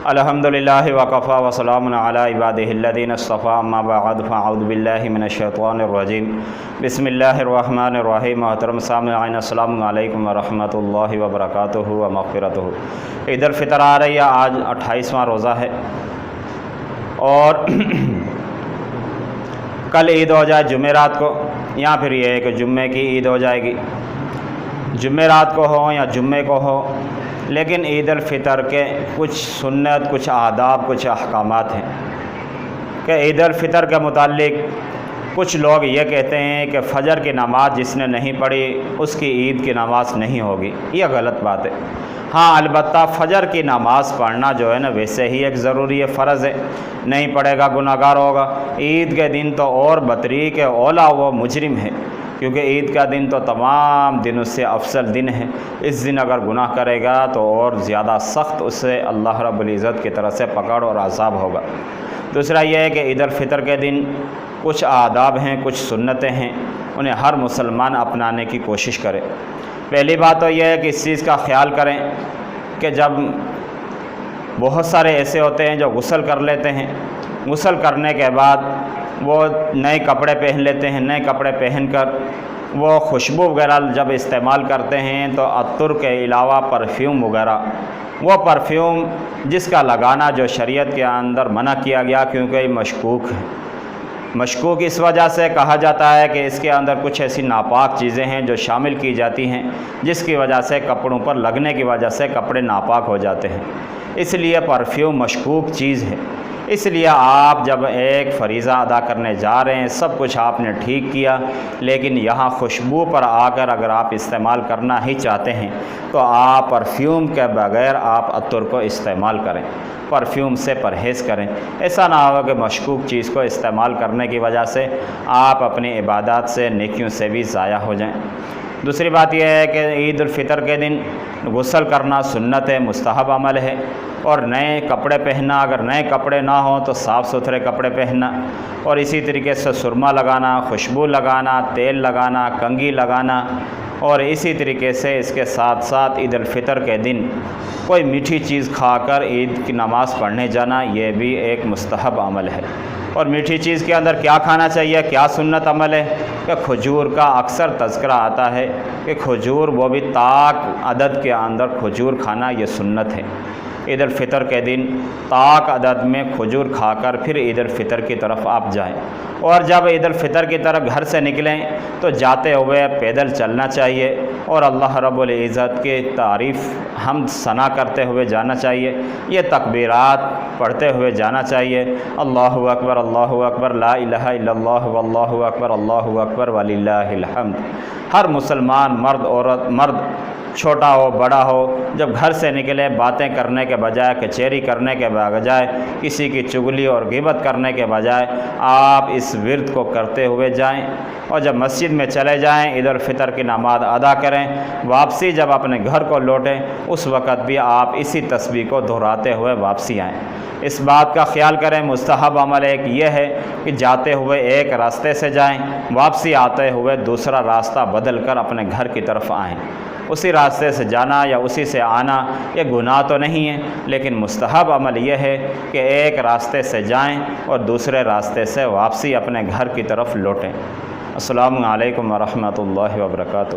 الحمدللہ وکفیٰ وسلام علی عبادہ الذین اصطفیٰ اما بعد فاعوذ باللہ من الشیطان الرجیم بسم اللہ الرحمن الرحیم۔ محترم سامعین السلام علیکم ورحمۃ اللہ وبرکاتہ و مغفرتہ۔ عید الفطر آ رہی ہے، آج 28واں روزہ ہے اور کل عید ہو جائے جمعرات کو، یا پھر یہ ہے کہ جمعے کی عید ہو جائے گی، جمعرات کو ہو یا جمعے کو ہو، لیکن عید الفطر کے کچھ سنت، کچھ آداب، کچھ احکامات ہیں کہ عید الفطر کے متعلق کچھ لوگ یہ کہتے ہیں کہ فجر کی نماز جس نے نہیں پڑھی اس کی عید کی نماز نہیں ہوگی۔ یہ غلط بات ہے۔ ہاں البتہ فجر کی نماز پڑھنا جو ہے نا ویسے ہی ایک ضروری ہے، فرض ہے، نہیں پڑھے گا گناہ گار ہوگا۔ عید کے دن تو اور بطری کے اولا وہ مجرم ہے، کیونکہ عید کا دن تو تمام دنوں سے افضل دن ہے۔ اس دن اگر گناہ کرے گا تو اور زیادہ سخت اسے اللہ رب العزت کی طرف سے پکڑ اور عذاب ہوگا۔ دوسرا یہ ہے کہ عید الفطر کے دن کچھ آداب ہیں، کچھ سنتیں ہیں، انہیں ہر مسلمان اپنانے کی کوشش کرے۔ پہلی بات تو یہ ہے کہ اس چیز کا خیال کریں کہ جب بہت سارے ایسے ہوتے ہیں جو غسل کر لیتے ہیں، غسل کرنے کے بعد وہ نئے کپڑے پہن لیتے ہیں، نئے کپڑے پہن کر وہ خوشبو وغیرہ جب استعمال کرتے ہیں تو عطر کے علاوہ پرفیوم وغیرہ، وہ پرفیوم جس کا لگانا جو شریعت کے اندر منع کیا گیا، کیونکہ یہ مشکوک ہے۔ مشکوک اس وجہ سے کہا جاتا ہے کہ اس کے اندر کچھ ایسی ناپاک چیزیں ہیں جو شامل کی جاتی ہیں، جس کی وجہ سے کپڑوں پر لگنے کی وجہ سے کپڑے ناپاک ہو جاتے ہیں، اس لیے پرفیوم مشکوک چیز ہے۔ اس لیے آپ جب ایک فریضہ ادا کرنے جا رہے ہیں، سب کچھ آپ نے ٹھیک کیا، لیکن یہاں خوشبو پر آ کر اگر آپ استعمال کرنا ہی چاہتے ہیں تو آپ پرفیوم کے بغیر آپ عطر کو استعمال کریں، پرفیوم سے پرہیز کریں۔ ایسا نہ ہو کہ مشکوک چیز کو استعمال کرنے کی وجہ سے آپ اپنی عبادات سے، نیکیوں سے بھی ضائع ہو جائیں۔ دوسری بات یہ ہے کہ عید الفطر کے دن غسل کرنا سنت ہے، مستحب عمل ہے، اور نئے کپڑے پہننا، اگر نئے کپڑے نہ ہوں تو صاف ستھرے کپڑے پہننا، اور اسی طریقے سے سرما لگانا، خوشبو لگانا، تیل لگانا، کنگھی لگانا، اور اسی طریقے سے اس کے ساتھ ساتھ عید الفطر کے دن کوئی میٹھی چیز کھا کر عید کی نماز پڑھنے جانا، یہ بھی ایک مستحب عمل ہے۔ اور میٹھی چیز کے اندر کیا کھانا چاہیے، کیا سنت عمل ہے کہ کھجور کا اکثر تذکرہ آتا ہے کہ کھجور، وہ بھی طاق عدد کے اندر کھجور کھانا، یہ سنت ہے۔ عید الفطر کے دن طاق عدد میں کھجور کھا کر پھر عید الفطر کی طرف آپ جائیں، اور جب عید الفطر کی طرف گھر سے نکلیں تو جاتے ہوئے پیدل چلنا چاہیے، اور اللہ رب العزت کی تعریف حمد ثنا کرتے ہوئے جانا چاہیے، یہ تکبیرات پڑھتے ہوئے جانا چاہیے، اللہ اکبر، اللہ اکبر، لا الہ الا اللہ، واللہ اکبر، اللہ اکبر، وللہ الحمد۔ ہر مسلمان، مرد، عورت، مرد چھوٹا ہو بڑا ہو، جب گھر سے نکلے باتیں کرنے کے بجائے، کچہری کرنے کے بجائے، کسی کی چغلی اور غیبت کرنے کے بجائے آپ اس ورد کو کرتے ہوئے جائیں، اور جب مسجد میں چلے جائیں عید الفطر کی نماز ادا کریں، واپسی جب اپنے گھر کو لوٹیں اس وقت بھی آپ اسی تسبیح کو دہراتے ہوئے واپسی آئیں۔ اس بات کا خیال کریں، مستحب عمل ایک یہ ہے کہ جاتے ہوئے ایک راستے سے جائیں، واپسی آتے ہوئے دوسرا راستہ بدل کر اپنے گھر کی طرف آئیں۔ اسی راستے سے جانا یا اسی سے آنا یہ گناہ تو نہیں ہے، لیکن مستحب عمل یہ ہے کہ ایک راستے سے جائیں اور دوسرے راستے سے واپسی اپنے گھر کی طرف لوٹیں۔ السلام علیکم ورحمۃ اللہ وبرکاتہ۔